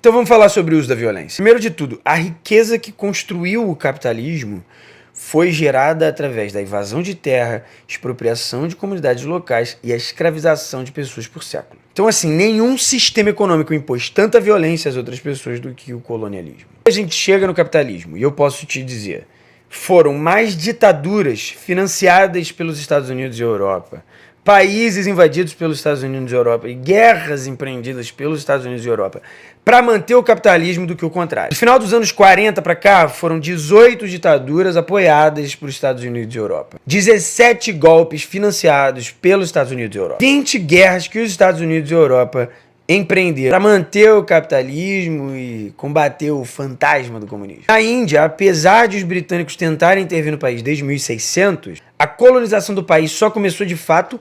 Então vamos falar sobre o uso da violência. Primeiro de tudo, a riqueza que construiu o capitalismo foi gerada através da invasão de terra, expropriação de comunidades locais e a escravização de pessoas por século. Então, assim, nenhum sistema econômico impôs tanta violência às outras pessoas do que o colonialismo. A gente chega no capitalismo, e eu posso te dizer, foram mais ditaduras financiadas pelos Estados Unidos e Europa, países invadidos pelos Estados Unidos e Europa e guerras empreendidas pelos Estados Unidos e Europa para manter o capitalismo do que o contrário. No final dos anos 40 para cá, foram 18 ditaduras apoiadas por Estados Unidos e Europa. 17 golpes financiados pelos Estados Unidos e Europa. 20 guerras que os Estados Unidos e Europa empreenderam para manter o capitalismo e combater o fantasma do comunismo. Na Índia, apesar de os britânicos tentarem intervir no país desde 1600, a colonização do país só começou de fato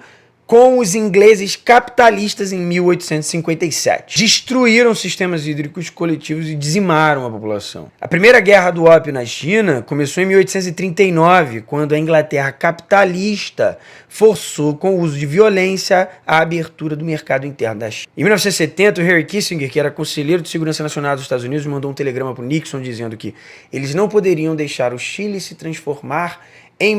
com os ingleses capitalistas em 1857. Destruíram sistemas hídricos coletivos e dizimaram a população. A primeira guerra do ópio na China começou em 1839, quando a Inglaterra capitalista forçou com o uso de violência a abertura do mercado interno da China. Em 1970, o Henry Kissinger, que era conselheiro de segurança nacional dos Estados Unidos, mandou um telegrama para o Nixon dizendo que eles não poderiam deixar o Chile se transformar em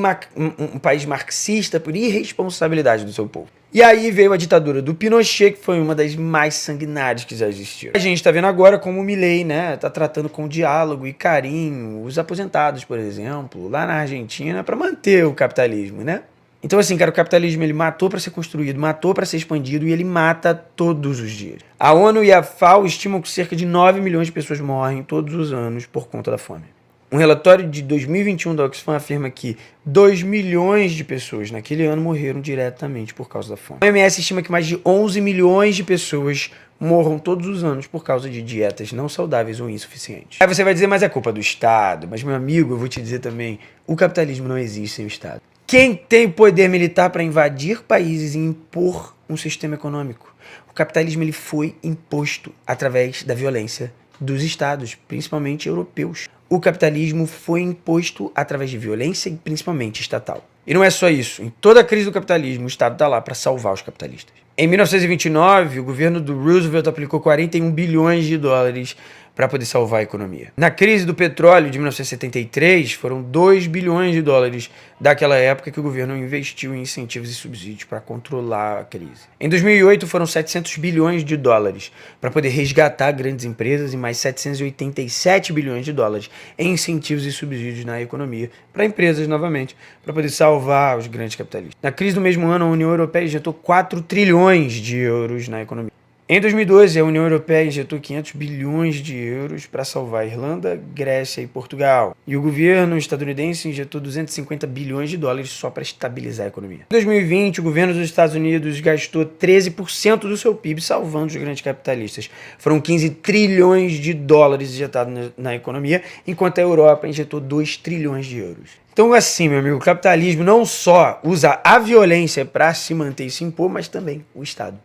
um país marxista por irresponsabilidade do seu povo. E aí veio a ditadura do Pinochet, que foi uma das mais sanguinárias que já existiram. A gente está vendo agora como o Milei, né, tá tratando com diálogo e carinho os aposentados, por exemplo, lá na Argentina, para manter o capitalismo, né? Então, assim, cara, o capitalismo ele matou para ser construído, matou para ser expandido e ele mata todos os dias. A ONU e a FAO estimam que cerca de 9 milhões de pessoas morrem todos os anos por conta da fome. Um relatório de 2021 da Oxfam afirma que 2 milhões de pessoas naquele ano morreram diretamente por causa da fome. A OMS estima que mais de 11 milhões de pessoas morram todos os anos por causa de dietas não saudáveis ou insuficientes. Aí você vai dizer, mas é culpa do Estado. Mas, meu amigo, eu vou te dizer também, o capitalismo não existe sem o Estado. Quem tem poder militar para invadir países e impor um sistema econômico? O capitalismo ele foi imposto através da violência dos estados, principalmente europeus. O capitalismo foi imposto através de violência e principalmente estatal. E não é só isso. Em toda a crise do capitalismo, o Estado está lá para salvar os capitalistas. Em 1929, o governo do Roosevelt aplicou 41 bilhões de dólares para poder salvar a economia. Na crise do petróleo de 1973, foram 2 bilhões de dólares daquela época que o governo investiu em incentivos e subsídios para controlar a crise. Em 2008, foram 700 bilhões de dólares para poder resgatar grandes empresas e mais 787 bilhões de dólares em incentivos e subsídios na economia para empresas, novamente, para poder salvar os grandes capitalistas. Na crise do mesmo ano, a União Europeia injetou 4 trilhões de euros na economia. Em 2012, a União Europeia injetou 500 bilhões de euros para salvar a Irlanda, Grécia e Portugal. E o governo estadunidense injetou 250 bilhões de dólares só para estabilizar a economia. Em 2020, o governo dos Estados Unidos gastou 13% do seu PIB salvando os grandes capitalistas. Foram 15 trilhões de dólares injetados na economia, enquanto a Europa injetou 2 trilhões de euros. Então, assim, meu amigo, o capitalismo não só usa a violência para se manter e se impor, mas também o Estado.